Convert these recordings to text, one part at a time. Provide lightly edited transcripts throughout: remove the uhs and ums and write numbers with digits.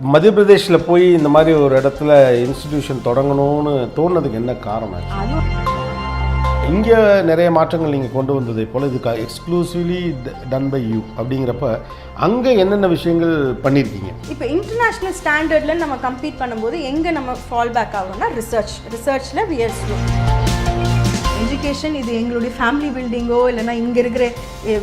மத்திய பிரதேஷ்ல போய் இந்த மாதிரி ஒரு இடத்துல இன்ஸ்டிடியூஷன் தொடங்கணும்னு தோணுனதுக்கு என்ன காரணம்? இங்கே நிறைய மாற்றங்கள் நீங்கள் கொண்டு வந்ததை போல் இதுக்கு எக்ஸ்க்ளூசிவ்லி டன் பை யூ அப்படிங்கிறப்ப அங்கே என்னென்ன விஷயங்கள் பண்ணியிருக்கீங்க? இப்போ இன்டர்நேஷ்னல் ஸ்டாண்டர்டில் நம்ம கம்பீட் பண்ணும்போது எங்கே நம்ம ஃபால் பேக் ஆகும்னா ரிசர்ச்சில் வி ஆர் ஸ்லோ. எஜுகேஷன் இது எங்களுடைய ஃபேமிலி பில்டிங்கோ இல்லைனா இங்கே இருக்கிற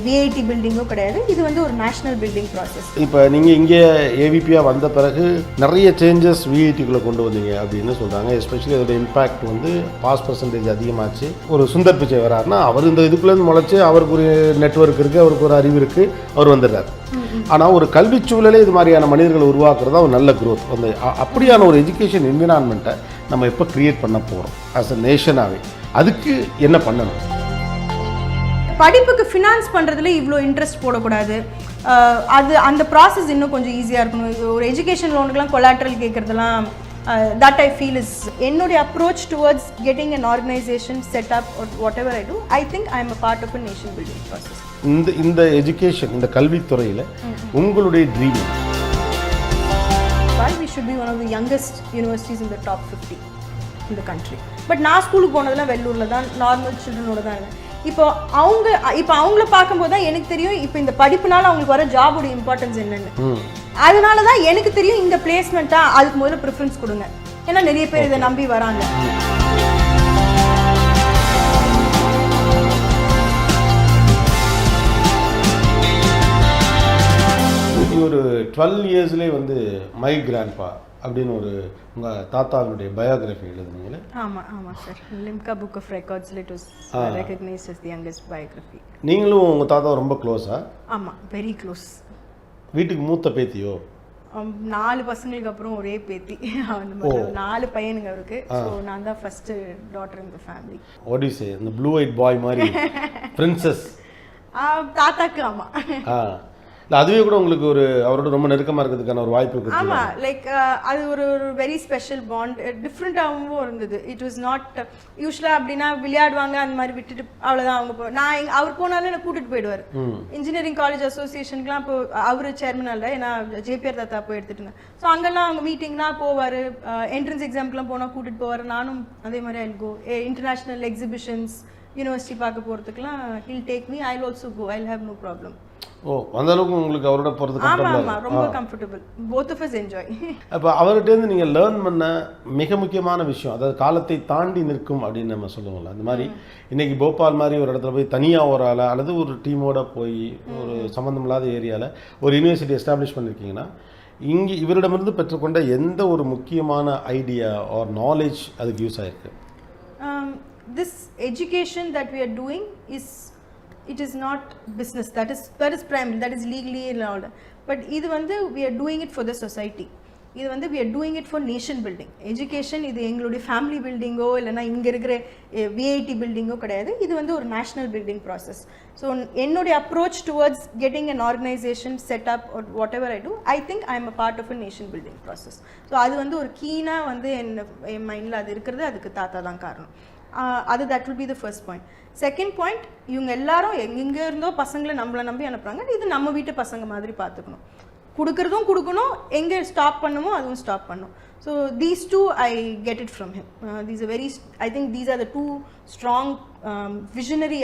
விஐடி பில்டிங்கோ கிடையாது. இது வந்து ஒரு நேஷ்னல் பில்டிங் ப்ராசஸ். இப்போ நீங்கள் இங்கே ஏவிபியாக வந்த பிறகு நிறைய சேஞ்சஸ் விஐடிக்குள்ளே கொண்டு வந்தீங்க அப்படின்னு சொல்கிறாங்க. எஸ்பெஷலி அதோட இம்பேக்ட் வந்து பாஸ் பர்சன்டேஜ் அதிகமாச்சு. ஒரு சுந்தர் பிச்சை வராருன்னா அவர் இந்த இதுக்குள்ளேருந்து முளைச்சி அவருக்கு ஒரு நெட்வொர்க் இருக்குது, அவருக்கு ஒரு அறிவு இருக்குது, அவர் வந்துடுறார். ஆனால் ஒரு கல்விச்சூழலே இது மாதிரியான மனிதர்களை உருவாக்குறது ஒரு நல்ல க்ரோத் வந்து அப்படியான ஒரு எஜுகேஷன் என்விரான்மெண்ட்டை நம்ம எப்போ க்ரியேட் பண்ண போகிறோம் ஆஸ் அ நேஷனாகவே? அதுக்கு என்ன பண்ணணும்? படிப்புக்கு ஃபினான்ஸ் பண்ணுறதுல இவ்வளோ இன்ட்ரெஸ்ட் போடக்கூடாது. அந்த ப்ராசஸ் இன்னும் கொஞ்சம் ஈஸியாக இருக்கணும். ஒரு எஜுகேஷன் லோனுக்குலாம் கொலாட்ரல் கேட்குறதுலாம் that I feel is என்னுடைய approach towards getting an organization set up or whatever I do, I think I am a part of a nation building process. இந்த எஜுகேஷன், இந்த கல்வித்துறையில் உங்களுடைய dream? Why we should be one of the youngest universities in the top 50 in the country. But நான் ஸ்கூலுக்கு போனதெல்லாம் வெள்ளூரில் தான், normal சில்ட்ரனோட தான் இருந்தேன். இப்போ அவங்கள பார்க்கும்போது தான் எனக்கு தெரியும் இப்போ இந்த படிப்புனால அவங்களுக்கு வர ஜாபோட இம்பார்ட்டன்ஸ் என்னென்னு. அதனால தான் எனக்கு தெரியும் இந்த பிளேஸ்மெண்ட்டாக அதுக்கு முதல்ல ப்ரிஃபரன்ஸ் கொடுங்க. ஏன்னா நிறைய பேர் இதை நம்பி வராங்க. ஒரு 12 இயர்ஸ்லேயே வந்து மை கிராண்ட்பா அப்படின்னு ஒரு உங்கள் தாத்தாவுடைய பயோகிராஃபி எழுதுனீங்களே? ஆமாம் சார். லிம்கா புக் ஆஃப் ரெக்கார்ட்ஸில் it was recognised as the youngest biography. நீங்களும் உங்கள் தாத்தா ரொம்ப க்ளோஸா? ஆமாம், வெரி க்ளோஸ். வீட்டுக்கு மூத்த பேத்தியோ? 4 பசங்களுக்கு அப்புறம் ஒரே பேத்தி. அந்த மாதிரி 4 பையனுங்க அவருக்கு. ஸோ நான் தான் first daughter in the family. What you say, இந்த ப்ளூ ஒயிட் பாய் மாதிரி பிரின்சஸ் தாத்தாக்கு. ஆமாம், இல்லை அதுவே கூட உங்களுக்கு ஒரு அவரோட ரொம்ப நெருக்கமாக இருக்கிறதுக்கான ஒரு வாய்ப்பு இருக்குது. ஆமாம், லைக் அது ஒரு வெரி ஸ்பெஷல் பாண்ட். டிஃப்ரெண்ட்டாகவும் இருந்தது. இட் வாஸ் நாட் யூஸ்வலாக அப்படின்னா விளையாடுவாங்க அந்த மாதிரி விட்டுட்டு அவ்வளோதான் அவங்க நான் அவர் போனாலும் என்னை கூட்டிகிட்டு போயிடுவார். இன்ஜினியரிங் காலேஜ் அசோசியேஷனுக்குலாம் இப்போ அவர் சேர்மன் இல்லை, ஏன்னா ஜேபிஆர் தாத்தா போய் எடுத்துட்டு இருந்தேன். ஸோ அங்கெல்லாம் அவங்க மீட்டிங்லாம் போவார். என்ட்ரன்ஸ் எக்ஸாம்க்குலாம் போனால் கூட்டிகிட்டு போவார். நானும் அதே மாதிரி I'll go. International exhibitions university பார்க்க போகிறதுக்குலாம் he'll take me. I'll also go. I'll have no problem. Oh, அந்த அளவுக்கு உங்களுக்கு அவரோட போகிறது கம்ஃபர்டபுள்? ரொம்ப comfortable. Both of us enjoy. அப்போ அவர்கிட்டேருந்து நீங்கள் லேர்ன் பண்ண மிக முக்கியமான விஷயம், அதாவது காலத்தை தாண்டி நிற்கும் அப்படின்னு நம்ம சொல்லுவோம்ல, அந்த மாதிரி இன்றைக்கி போபால் மாதிரி ஒரு இடத்துல போய் தனியாக ஒரு ஆள் அல்லது ஒரு டீமோட போய் ஒரு சம்மந்தம் இல்லாத ஏரியாவில் ஒரு யூனிவர்சிட்டி எஸ்டாப்ளிஷ் பண்ணியிருக்கீங்கன்னா இங்கே இவரிடமிருந்து பெற்றுக்கொண்ட எந்த ஒரு முக்கியமான ஐடியா ஆர் நாலேஜ் அதுக்கு யூஸ் ஆகிருக்கு? This education that we are doing it is not business. That is primary, that is legally allowed. But இது வந்து we are doing it for the society. இது வந்து we are doing it for nation building. Education இது எங்களுடைய family பில்டிங்கோ இல்லைனா இங்கே இருக்கிற VIT பில்டிங்கோ கிடையாது. இது வந்து ஒரு நேஷ்னல் பில்டிங் ப்ராசஸ். ஸோ என்னுடைய approach towards getting an organisation set up or whatever I do, I think I am a part of a nation building process. So அது வந்து ஒரு கீனாக வந்து என் மைண்டில் அது இருக்கிறது, அதுக்கு தாத்தா தான் காரணம். அது that will be the first point. Second point, இவங்க எல்லாரும் எங்கே இருந்தோ பசங்களை நம்மளை நம்பி அனுப்புகிறாங்க. இது நம்ம வீட்டு பசங்க மாதிரி பார்த்துக்கணும். கொடுக்குறதும் கொடுக்கணும், எங்கே ஸ்டாப் பண்ணுமோ அதுவும் ஸ்டாப் பண்ணும். So these two I get it from him. I think these are the two strong visionary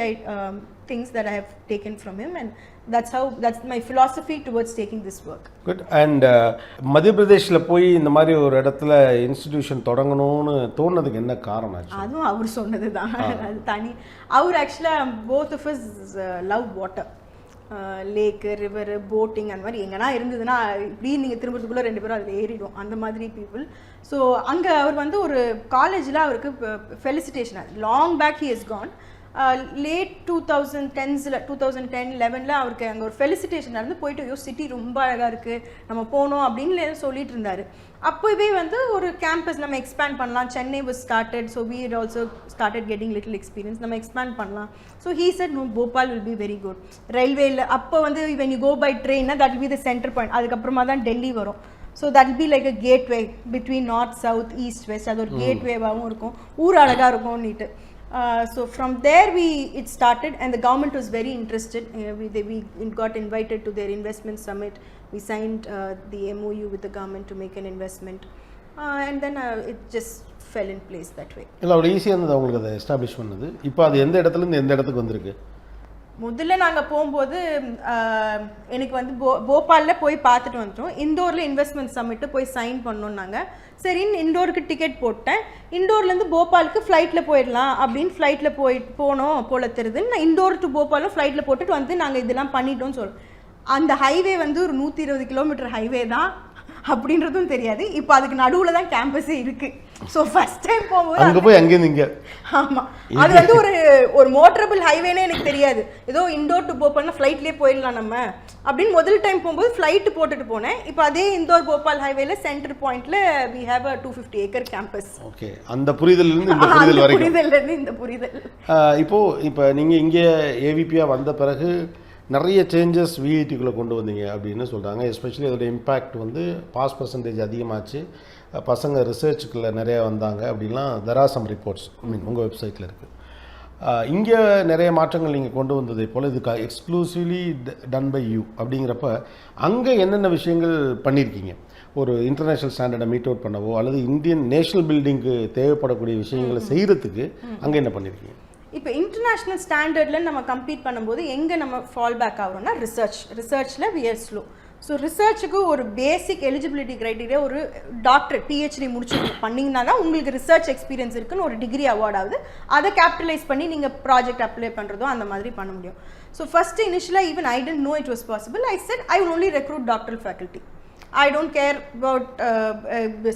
things that I have taken from him, and that's my philosophy towards taking this work. Good. And மத்திய பிரதேஷ்ல போய் இந்த மாதிரி ஒரு இடத்துல institution தொடங்கணும்னு தோணுனதுக்கு என்ன காரணம்? அதுவும் அவர் சொன்னது தான். அது தனி. அவர் ஆக்சுவலாக both of us love water. Lake, river, boating அந்த மாதிரி எங்கன்னா இருந்ததுன்னா இப்படி நீங்கள் திரும்பறதுக்குள்ளே 2 பேரும் அதில் ஏறிடும், அந்த மாதிரி பீப்புள். ஸோ அங்கே அவர் வந்து ஒரு காலேஜில் அவருக்கு felicitation long back he is gone. Late 2010-11 அவருக்கு அங்கே ஒரு ஃபெலிசிட்டேஷன் நடந்து போயிட்டு, ஐயோ சிட்டி ரொம்ப அழகாக இருக்குது, நம்ம போனோம் அப்படின்னு சொல்லிட்டு இருந்தார். அப்போவே வந்து ஒரு கேம்பஸ் நம்ம எக்ஸ்பேண்ட் பண்ணலாம். Chennai was started, so we had also started getting little experience. நம்ம எக்ஸ்பேண்ட் பண்ணலாம். So he said no, Bhopal will be very good. ரயில்வேல அப்போ வந்து when you go by train, that will be the center point. அதுக்கப்புறமா தான் டெல்லி வரும். So that be like a gateway between north, south, east, west. அது ஒரு கேட்வேவாகவும் இருக்கும், ஊர் அழகாக இருக்கும்னுட்டு. So from there it started, and the government was very interested. We got invited to their investment summit. We signed the MOU with the government to make an investment, and then it just fell in place that way. இல்லை அவ்வளோ ஈஸியாக இருந்தது அவங்களுக்கு அதை establish பண்ணது. இப்போ அது எந்த இடத்துலேருந்து எந்த இடத்துக்கு வந்திருக்கு? முதல்ல நாங்கள் போகும்போது எனக்கு வந்து போபாலில் போய் பார்த்துட்டு வந்துட்டோம். இண்டோரில் இன்வெஸ்ட்மெண்ட் சம்மிட்டு போய் சைன் பண்ணோன்னாங்க. சரின்னு இண்டோருக்கு டிக்கெட் போட்டேன். இண்டோர்லேருந்து போபாலுக்கு ஃப்ளைட்டில் போயிடலாம் அப்படின்னு ஃப்ளைட்டில் போனோம் போல தெரியுதுன்னு நான் இண்டோர் டு போபாலும் ஃப்ளைட்டில் போட்டுட்டு வந்து நாங்கள் இதெல்லாம் பண்ணிட்டோம்னு சொல்கிறோம். அந்த ஹைவே வந்து ஒரு 120 கிலோமீட்டர் ஹைவே தான் அப்படின்றதும் தெரியாது. இப்போ அதுக்கு நடுவில் தான் கேம்பஸே இருக்குது. ஸோ ஃபஸ்ட் டைம் போகும்போது அங்கே போய் அங்கேருந்து இங்கே, ஆமாம், அது வந்து ஒரு மோட்டரபிள் ஹைவேனே எனக்கு தெரியாது. ஏதோ இண்டோர் டு போபால்னா ஃப்ளைட்லேயே போயிடலாம் நம்ம அப்படின்னு முதல் டைம் போகும்போது ஃப்ளைட்டு போட்டுட்டு போனேன். இப்போ அதே இந்தோர் போபால் ஹைவேல சென்டர் பாயிண்ட்ல we have a 250 acre campus. Okay, அந்த புரிதலிருந்து இந்த புரிதல் வரைக்கும், புரிதலிருந்து இந்த புரிதல். இப்போ நீங்கள் இங்கே ஏவிபியாக வந்த பிறகு நிறைய சேஞ்சஸ் விஐடிக்குள்ளே கொண்டு வந்தீங்க அப்படின்னு சொல்கிறாங்க. எஸ்பெஷலி அதோட இம்பேக்ட் வந்து பாஸ் பர்சன்டேஜ் அதிகமாச்சு, பசங்க ரிசர்ச்சுக்குள்ளே நிறையா வந்தாங்க அப்படின்லாம் தெர் ஆர் சம் ரிப்போர்ட்ஸ் உங்கள் வெப்சைட்டில் இருக்குது. இங்கே நிறைய மாற்றங்கள் நீங்கள் கொண்டு வந்ததை போல் இது எக்ஸ்க்ளூசிவ்லி டன் பை யூ அப்படிங்கிறப்ப அங்கே என்னென்ன விஷயங்கள் பண்ணியிருக்கீங்க? ஒரு இன்டர்நேஷ்னல் ஸ்டாண்டர்டை மீட் அவுட் பண்ணவோ அல்லது இந்தியன் நேஷனல் பில்டிங்க்கு தேவைப்படக்கூடிய விஷயங்களை செய்கிறதுக்கு அங்கே என்ன பண்ணியிருக்கீங்க? இப்போ இன்டர்நேஷ்னல் ஸ்டாண்டர்டில் நம்ம கம்பீட் பண்ணும்போது எங்கே நம்ம ஃபால் பேக் ஆகிறோம்னா ரிசர்ச்சில் we are slow. ஸோ ரிசர்ச்சுக்கு ஒரு பேசிக் எலிஜிபிலிட்டி க்ரைட்டீரியா ஒரு டாக்டர் பிஹெச்டி முடிச்சு பண்ணிங்கன்னா தான் உங்களுக்கு ரிசர்ச் எக்ஸ்பீரியன்ஸ் இருக்குன்னு ஒரு டிகிரி அவார்ட் ஆகுது. அதை கேபிட்டலைஸ் பண்ணி நீங்கள் ப்ராஜெக்ட் அப்ளை பண்ணுறதோ அந்த மாதிரி பண்ண முடியும். ஸோ ஃபஸ்ட்டு இனிஷியலாக even I didn't know it was possible. I said I will only recruit doctoral faculty. I don't care about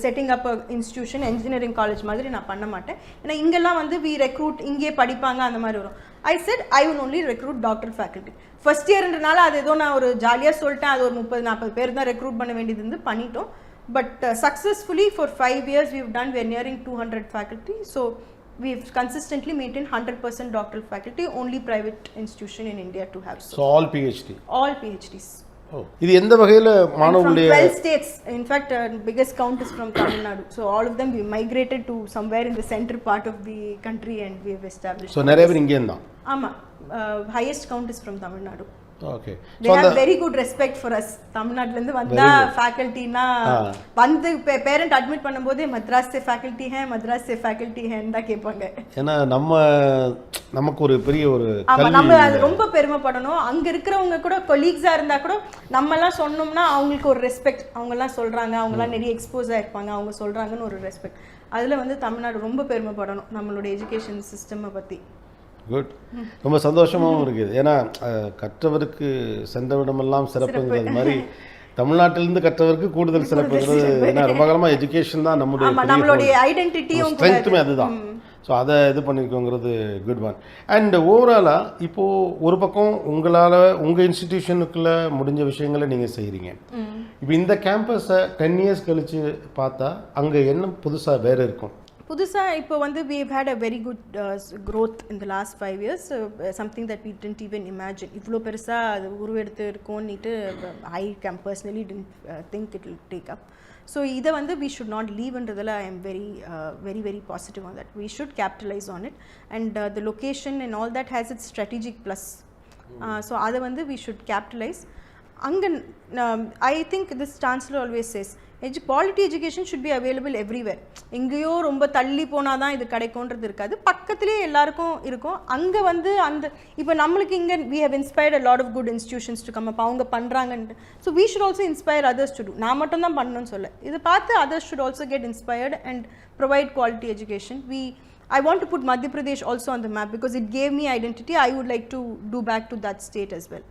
setting up a institution, engineering college மாதிரி நான் பண்ண மாட்டேன். ஏன்னா இங்கெல்லாம் வந்து we recruit இங்கே படிப்பாங்க அந்த மாதிரி வரும். I said I will only recruit doctoral faculty. First இயர்ன்றனால அது ஏதோ நான் ஒரு ஜாலியாக சொல்லிட்டேன். அது ஒரு 30-40 பேர் தான் ரெக்ரூட் பண்ண வேண்டியது இருந்து பண்ணிட்டோம். But successfully for 5 years we've done, we're nearing 200 faculty. So we've consistently maintained 100% doctoral faculty, only private institution in India to have so. So all PhD? All PhDs. இது எந்த வகையில் மாணவர்களுடைய? From 12 states. In fact, biggest count is from Tamil Nadu. So all of them we migrated to somewhere in the center part of the country and we have established. So நிறைய பேர் இங்கே இருந்தான். ஆமாம், highest count is from Tamil Nadu. Okay. They have very good respect for us. தமிழ்நாட்டிலேருந்து வந்தா ஃபேக்கல்ட்டினா வந்து parent admit பண்ணும்போதே மദ്രാஸ் faculty ஹே மദ്രാஸ் faculty ஹேன்னு தான் கேட்பாங்க. ஏன்னா நமக்கு ஒரு பெரிய ஒரு நம்ம அது ரொம்ப பெருமைப்படணும். அங்கே இருக்கிறவங்க கூட கொலீக்ஸாக இருந்தால் கூட நம்மலாம் சொன்னோம்னா அவங்களுக்கு ஒரு ரெஸ்பெக்ட். அவங்கெல்லாம் சொல்கிறாங்க, அவங்களாம் நிறைய எக்ஸ்போஸ் ஆகிருப்பாங்க, அவங்க சொல்கிறாங்கன்னு ஒரு ரெஸ்பெக்ட். அதில் வந்து தமிழ்நாடு ரொம்ப பெருமைப்படணும் நம்மளோட எஜுகேஷன் சிஸ்டமை பற்றி. குட், ரொம்ப சந்தோஷமாகவும் இருக்குது. ஏன்னா கற்றவருக்கு சென்றவிடமெல்லாம் சிறப்புங்கிறது மாதிரி தமிழ்நாட்டிலிருந்து கற்றவருக்கு கூடுதல் சிறப்புங்கிறது. ஏன்னா ரொம்ப காலமாக எஜுகேஷன் தான் நம்மளுடைய ஐடென்டிட்டியும் ஸ்ட்ரென்த்துமே அதுதான். ஸோ அதை இது பண்ணியிருக்கோங்கிறது குட் ஒன். அண்ட் ஓவராலாக இப்போது ஒரு பக்கம் உங்களால் உங்கள் இன்ஸ்டிடியூஷனுக்குள்ளே முடிஞ்ச விஷயங்களை நீங்கள் செய்கிறீங்க. இப்போ இந்த கேம்பஸை 10 years கழித்து பார்த்தா அங்கே என்ன புதுசாக வேறு இருக்கும்? புதுசாக இப்போ வந்து we've had a very good growth in the last 5 years, something that we didn't even imagine. இவ்வளோ பெருசாக அது உருவெடுத்து இருக்கும்னுட்டு I personally didn't think it will take up. So இதை வந்து we should not leave என்றதில் I am very positive on that. We should capitalize on it, and the location and all that has its strategic plus. So அதை வந்து we should capitalize. அங்கே I think this chancellor always says quality education should be available everywhere. எங்கேயோ ரொம்ப தள்ளி போனால் தான் இது கிடைக்கும்ன்றது இருக்காது, பக்கத்துலேயே எல்லாருக்கும் இருக்கும். அங்கே வந்து அந்த இப்போ நம்மளுக்கு இங்கே we have inspired a lot of good institutions to come up. அவங்க பண்ணுறாங்கன்ட்டு. So we should also inspire others to do. நான் மட்டும் தான் பண்ணணும்னு சொல்ல, இதை பார்த்து others should also get inspired and provide quality education. I want to put Madhya Pradesh also on the map because it gave me identity. I would like to do back to that state as well.